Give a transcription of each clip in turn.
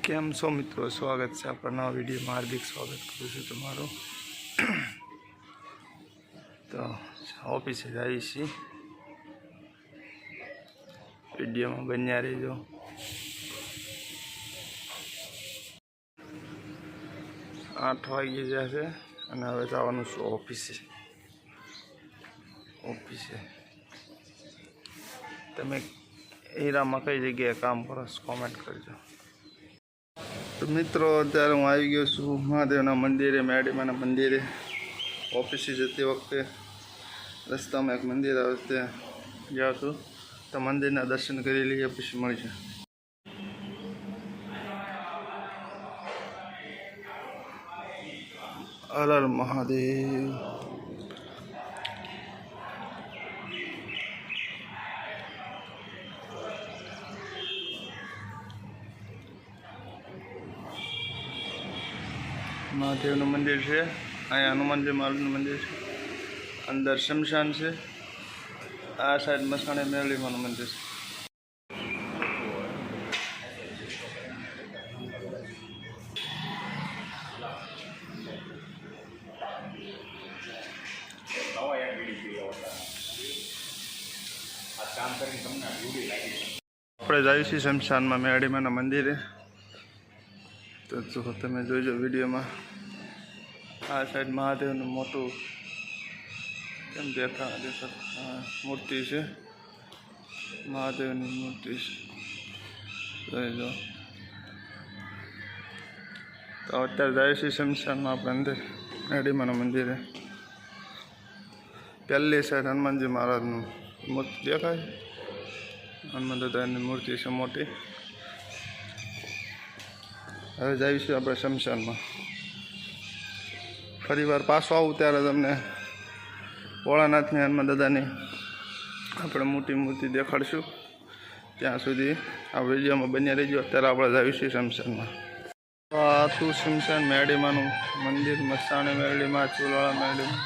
કેમ છો મિત્રો, સ્વાગત છે આપણા નવા વિડીયોમાં. હાર્દિક સ્વાગત કરું છું તમારું. તો ઓફિસે જઈએ છીએ, વિડીયોમાં બન્યા રહેજો. આઠ વાગી જશે અને હવે જવાનું છું ઓફિસે. તમે હીરામાં કઈ જગ્યાએ કામ કરો છો કોમેન્ટ કરજો. તો મિત્રો અત્યારે હું આવી ગયો છું મહાદેવના મંદિરે, મેડીમાના મંદિરે. ઓફિસે જતી વખતે રસ્તામાં એક મંદિર આવે ત્યાં જાઉં છું, તો મંદિરના દર્શન કરી લઈએ પછી મળીશું. હર હર મહાદેવ. મહાદેવનું મંદિર છે, અહીંયા હનુમાનજી મહારાજનું મંદિર છે, અંદર શમશાન છે, આ સાઈડ મસાણે મેરડીમાનું મંદિર છે. આપણે જઈએ છીએ શમશાનમાં મેરડીમાના મંદિરે. તો જો તમે જોઈજો વિડીયોમાં. આ સાઈડ મહાદેવનું મોટું કેમ દેખા મૂર્તિ છે, મહાદેવની મૂર્તિ છે, જોઈજો. તો અત્યારે જાય છે શમશાનમાં આપણે અંદર મેરડીમાના મંદિરે. પહેલી સાઈડ હનુમાનજી મહારાજનું મૂર્તિ દેખાય, હનુમાન દાદાની મૂર્તિ છે મોટી. હવે જઈશું આપણે શમશાનમાં. ફરી વાર પાછો આવું ત્યારે તમને ભોળાનાથની હનુમાન દાદાની આપણે મોટી મૂર્તિ દેખાડશું. ત્યાં સુધી આ વિડીયોમાં બન્યા રહેજો. અત્યારે આપણે જઈશું શમશાનમાં. આ હતું શમશાન, મેરડીમાનું મંદિર, મસાણે મેરડીમાં, ચુલાળા મેરડીમાં.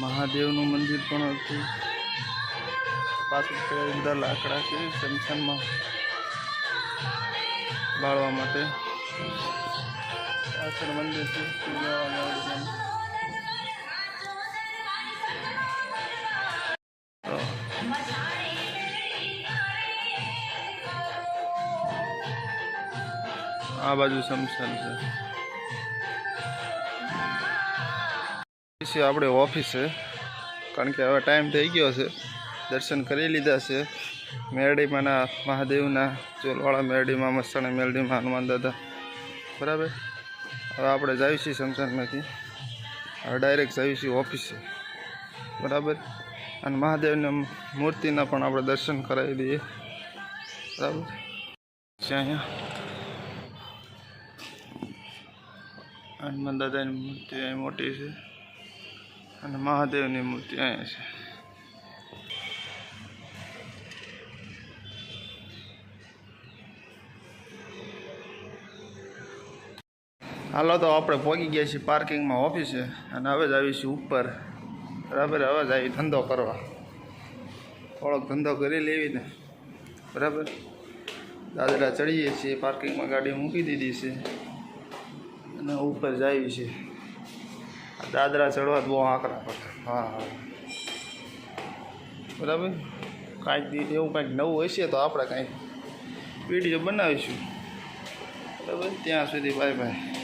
મહાદેવનું મંદિર પણ હતું. પાછળ બધા લાકડા છે શમશાનમાં બાળવા માટે. પાછળ મંદિર છે આ બાજુ શમશાન છે. આપણે ઓફિસે, કારણ કે હવે ટાઈમ થઈ ગયો છે. દર્શન કરી લીધા છે મેરડીમાના, મહાદેવના, ચોલવાળા મેરડીમાં, મસાણા મેરડીમાં, હનુમાન દાદા. બરાબર. હવે આપણે જઈએ છીએ શમશાનમાંથી, હવે ડાયરેક્ટ જઈએ છીએ ઓફિસે. બરાબર. અને મહાદેવની મૂર્તિના પણ આપણે દર્શન કરાવી દઈએ. બરાબર. અહીંયા હનુમાન દાદાની મૂર્તિ અહીં મોટી છે અને મહાદેવની મૂર્તિ અહીંયા છે. હાલો, તો આપણે પહોંચી ગયા છીએ પાર્કિંગમાં ઓફિસે અને હવે જ આવીશું ઉપર. બરાબર. હવે જ આવી ધંધો કરવા, થોડોક ધંધો કરી લેવી ને. બરાબર. દાદરા ચડીએ છીએ, પાર્કિંગમાં ગાડી મૂકી દીધી છે અને ઉપર જઈએ છીએ. દાદરા ચડવા બહુ આકરા પડતા. હા. બરાબર. કાંઈક એવું કાંઈક નવું હશે તો આપણે કાંઈક વિડીયો બનાવીશું. બરાબર. ત્યાં સુધી બાય બાય.